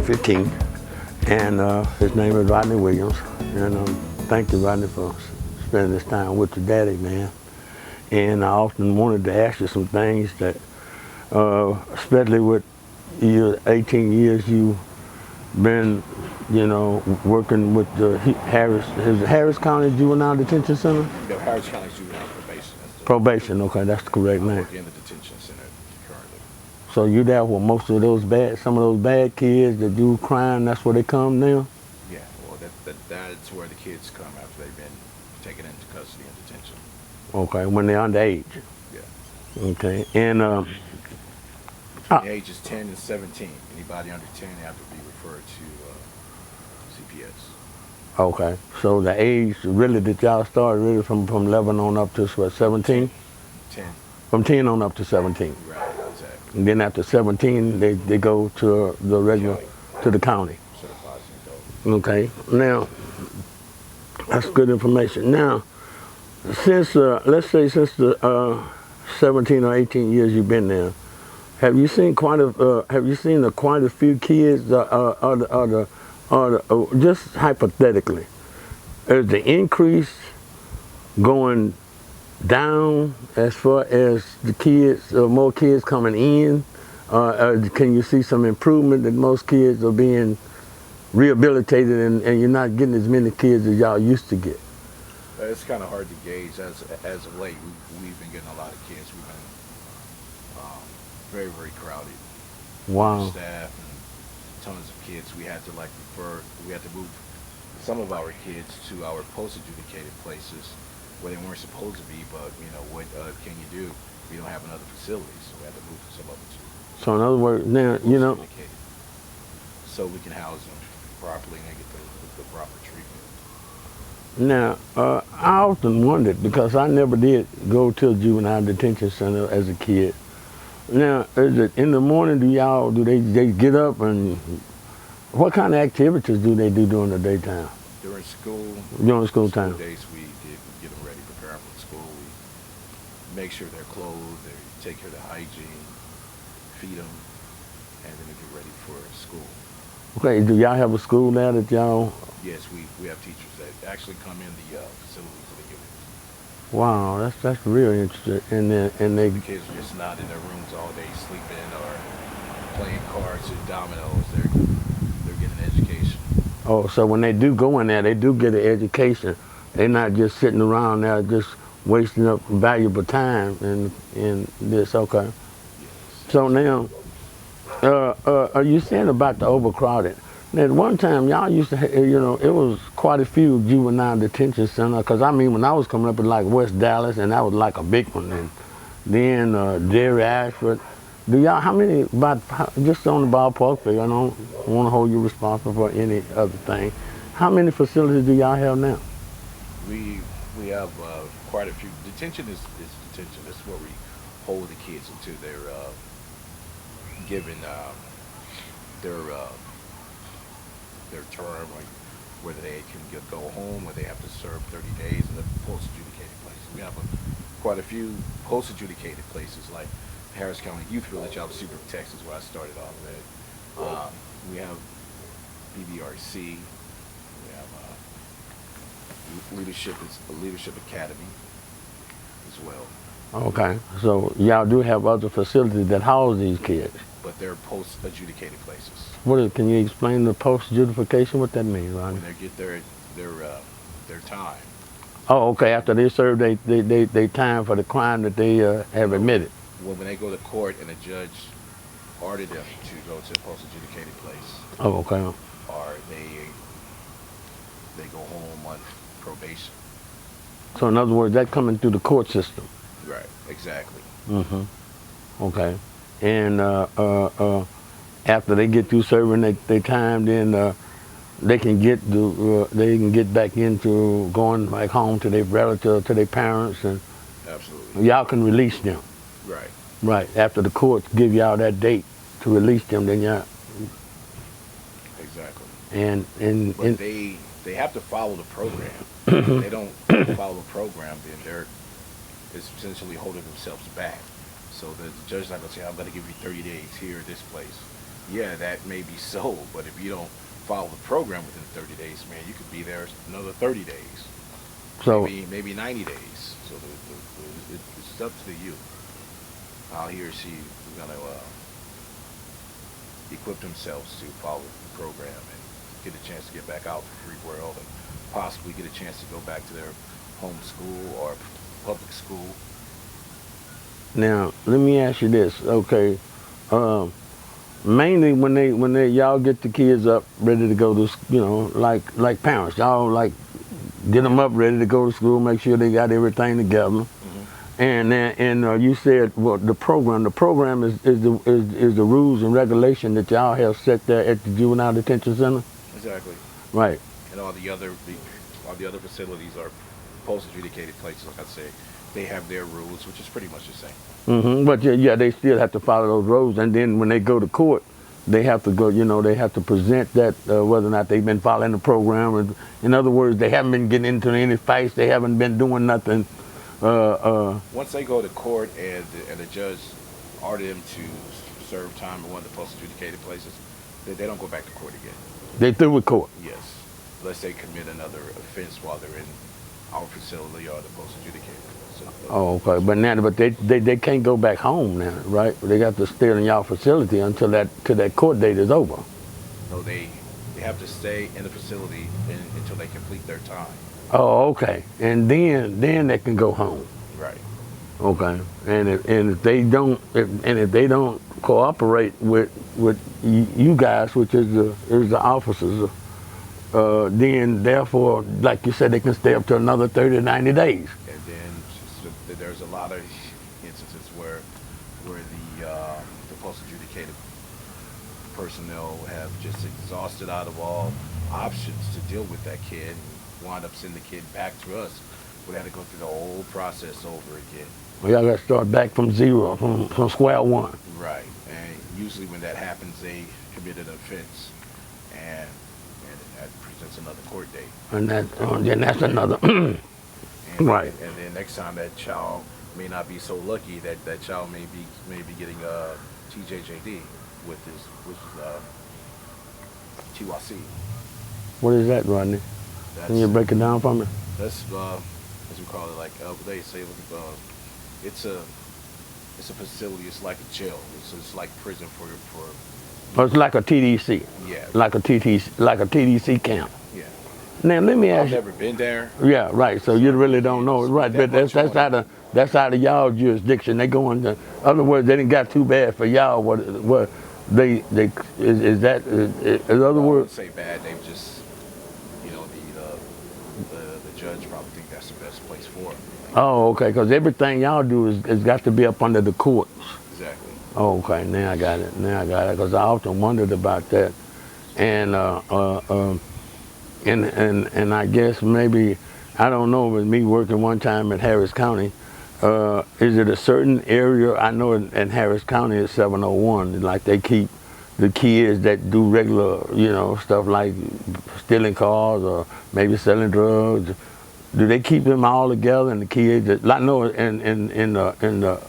15, and his name is Rodney Williams. And thank you, Rodney, for spending this time with your daddy, man. And I often wanted to ask you some things that, especially with your 18 years you've been, working with the Harris County Juvenile Detention Center? No, Harris County Juvenile Probation. Probation, okay, that's the correct name. I work in the detention center currently. So you there with most of those some of those bad kids that do crime, that's where they come now? Yeah, well, that's where the kids come after they've been taken into custody and detention. Okay, when they're underage? Yeah. Okay, and the age is 10 and 17. Anybody under 10 have to be referred to CPS. Okay, so the age really that y'all started really from 11 on up to what, 17? 10. From 10 on up to 17. Right, exactly. And then after 17, they go to the regular, to the county. Certified as adult. Okay, now, that's good information. Now, since, let's say since the 17 or 18 years you've been there, have you seen quite a few kids, just hypothetically, is the increase going down as far as the kids, more kids coming in? Can you see some improvement that most kids are being rehabilitated and you're not getting as many kids as y'all used to get? It's kind of hard to gauge. As of late, we've been getting a lot of kids. We've been very, very crowded. Wow. Staff and tons of kids. We had to move some of our kids to our post-adjudicated places where they weren't supposed to be, but what can you do? We don't have another facility, so we had to move some of them to. So in other words, now, so we can house them properly and they get the proper treatment. Now, I often wondered, because I never did go to a juvenile detention center as a kid. Now, is it in the morning, do they get up and what kind of activities do they do during the daytime? During school. During school time. Days we get them ready, prepare them for school. We make sure they're clothed, they take care of their hygiene, feed them, and then they get ready for school. Okay, do y'all have a school now that y'all? Yes, we have teachers that actually come in the facilities of the unit. Wow, that's real interesting. And they the kids are just not in their rooms all day sleeping or playing cards or dominoes. They're getting an education. Oh, so when they do go in there, they do get an education. They're not just sitting around there just wasting up valuable time in this. Okay. Yes. So now, are you saying about the overcrowded? Now, at one time, y'all used to, it was quite a few juvenile detention centers. Because I mean, when I was coming up in like West Dallas, and that was like a big one. And then Derry, Ashford. Do y'all, how many, just on the ballpark figure, I don't want to hold you responsible for any other thing. How many facilities do y'all have now? We have quite a few. Detention is detention. That's where we hold the kids until they're given their term, like whether they can go home, whether they have to serve 30 days in the post-adjudicated places. We have quite a few post-adjudicated places like Harris County Youth Village out of Super Texas, where I started off at. We have BBRC. We have Leadership Academy as well. Okay, so y'all do have other facilities that house these kids. But they're post-adjudicated places. Can you explain the post-adjudication? What that means, Ronnie? When they get their time. Oh, okay. After they serve they time for the crime that they have admitted. When they go to court and the judge ordered them to go to a post-adjudicated place. Oh, okay. Or they go home on probation. So in other words, that coming through the court system. Right. Exactly. Mm-hmm. Okay. And after they get through serving their time, then they can get back into going back home to their relatives, to their parents, and absolutely. Y'all can release them. Right. Right. After the courts give y'all that date to release them, then y'all. Exactly. And they have to follow the program. If they don't follow the program, then they're essentially holding themselves back. So the judge's not going to say, I'm going to give you 30 days here at this place. Yeah, that may be so, but if you don't follow the program within 30 days, man, you could be there another 30 days, So maybe 90 days. So it's up to you how he or she is going to equip themselves to follow the program and get a chance to get back out to the free world and possibly get a chance to go back to their home school or public school. now let me ask you this, okay? Um, Mainly when they y'all get the kids up ready to go to like parents, y'all like get them up ready to go to school, make sure they got everything together. And then you said, well, the program is the rules and regulation that y'all have set there at the juvenile detention center. Exactly. Right. And all the other facilities are post adjudicated places. Like I say, they have their rules, which is pretty much the same. But yeah, they still have to follow those rules. And then when they go to court, they have to go. They have to present that whether or not they've been following the program. Or, in other words, they haven't been getting into any fights. They haven't been doing nothing. Once they go to court and the judge ordered them to serve time in one of the post adjudicated places, they don't go back to court again. They through with court. Yes, unless they commit another offense while they're in our facility or the post adjudicated. So, Oh, okay. But they can't go back home now, right? They got to stay in y'all facility until that court date is over. no, they have to stay in the facility until they complete their time. Oh, okay. And then they can go home. Right. Okay. And if they don't cooperate with you guys, which is the officers, then therefore, like you said, they can stay up to another 30 to 90 days. And then there's a lot of instances where the post adjudicated personnel have just exhausted out of all options to deal with that kid and wind up sending the kid back to us. We had to go through the whole process over again. Well, y'all got to start back from zero, from square one. Right. And usually when that happens, they committed an offense, and that presents another court date. And then that's another. And, Right. And then next time that child may not be so lucky that child may be getting TJJD with TYC. What is that, Rodney? Can you break it down for me? That's as we call it, like they say, it's a facility. It's like a jail. It's like prison for. Oh, it's like a TDC. Yeah. Like a TDC camp. Yeah. Now let me ask I've you. never been there. Yeah, right. So you really don't know, right? But that's out of y'all jurisdiction. They go into. Other words, they didn't got too bad for y'all. What they is that in other I wouldn't words? say bad. They've just, the judge probably think that's the best place for them. Oh, okay. Because everything y'all do is got to be up under the courts. Exactly. Oh, okay. Now I got it. Because I often wondered about that, and and I guess maybe I don't know. With me working one time at Harris County, is it a certain area? I know in Harris County it's 701. Like they keep the kids that do regular, stuff like stealing cars or maybe selling drugs. Do they keep them all together? And the kids, I know in the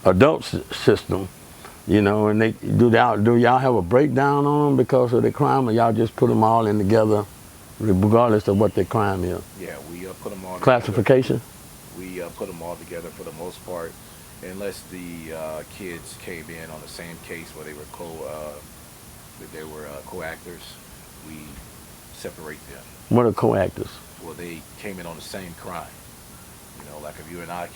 adult system, and they do y'all have a breakdown on them because of the crime, or y'all just put them all in together, regardless of what their crime is? Yeah, we put them all Classification? Together. We put them all together for the most part, unless the kids came in on the same case where they were co-actors. We separate them. What are co-actors? Well, they came in on the same crime. Like if you and I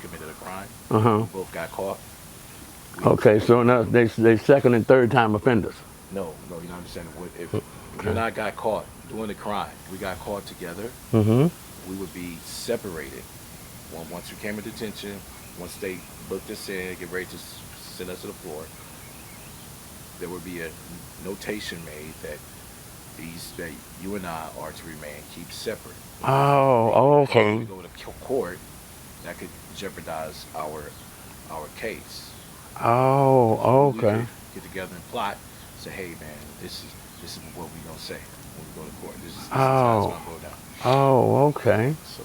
committed a crime, we both got caught. Okay, so now they second and third time offenders. No, you're not understanding. If you and I got caught doing the crime, we got caught together. We would be separated. Once we came into detention, once they looked us in, get ready to send us to the floor, there would be a notation made that you and I are to remain, keep separate. Oh, okay. If we go to court, that could jeopardize our case. Oh, okay. We get together and plot. Say, hey man, this is what we gonna say when we go to court. This is how it's gonna go down. Oh, okay. So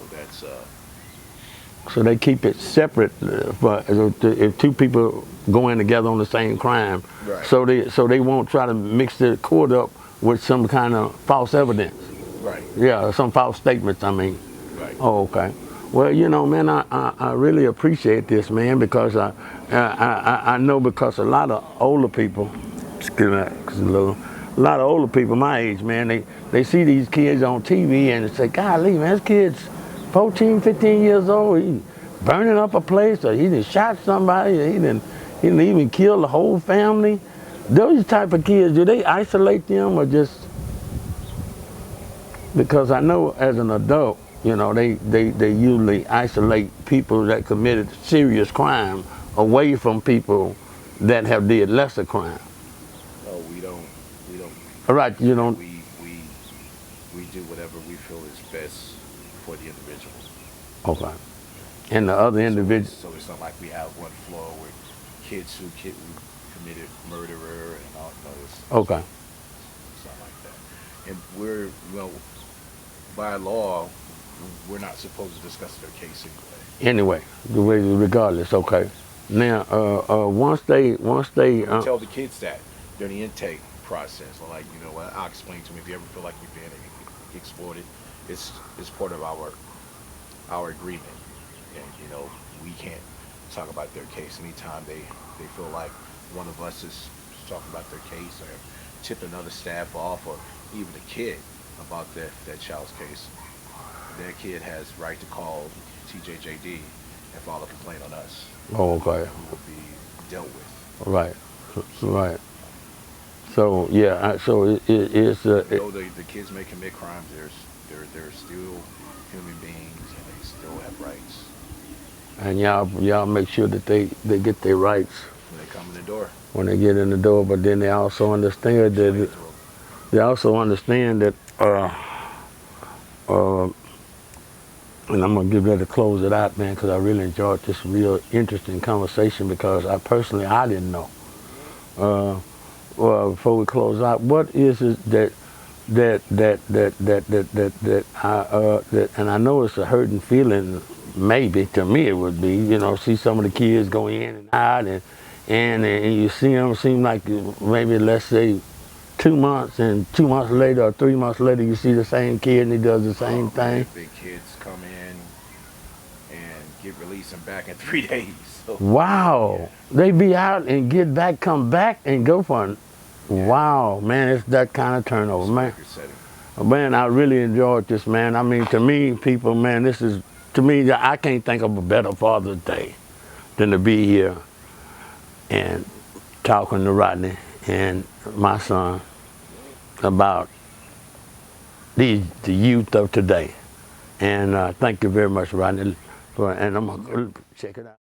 So they keep it separate for if two people go in together on the same crime. Right. So they won't try to mix the court up with some kind of false evidence. Right. Yeah, some false statements, I mean. Right. Oh, okay. Well, you know, man, I really appreciate this, man, because I know because a lot of older people, excuse me, a lot of older people my age, man, they see these kids on TV and they say, golly, man, this kid's 14, 15 years old, he burning up a place, or he done shot somebody, or he done even killed the whole family. Those type of kids, do they isolate them or just, because I know as an adult, you know, they usually isolate people that committed serious crime away from people that have did lesser crime. No, we don't. All right, you know. We do whatever we feel is best for the individual. Okay. And the other individual. So it's not like we have one floor with kids who committed murderer and all those. Okay. It's not like that. And we're, well, by law, we're not supposed to discuss their case anyway. Anyway, regardless, okay. Now, once they tell the kids that during the intake process, like, you know what, I'll explain to them, if you ever feel like you're being exploited, it's part of our agreement. And, you know, we can't talk about their case anytime they feel like one of us is talking about their case or tipping another staff off, or even a kid about that child's case. That kid has right to call TJJD and file a complaint on us. Oh, okay. Who will be dealt with. Right. Right. So yeah, so it's though the kids may commit crimes, they're still human beings and they still have rights. And y'all make sure that they get their rights When they come in the door. when they get in the door, but then they also understand that and I'm gonna give that a close it out, man, because I really enjoyed this real interesting conversation, because I didn't know. Well, before we close out, what is it that and I know it's a hurting feeling, maybe to me it would be, you know, see some of the kids go in and out, and you see them, seem like maybe, let's say, 2 months, and 2 months later or 3 months later you see the same kid and he does the same thing. Big kids come in and get released and back in 3 days. So, wow. yeah. They be out and get back, come back and go for it. Wow, man, it's that kind of turnover, man. Man, I really enjoyed this, man. I mean, to me, people, man, this is, to me, I can't think of a better Father's Day than to be here and talking to Rodney and my son about the youth of today. And thank you very much, Rodney. And I'm going to check it out.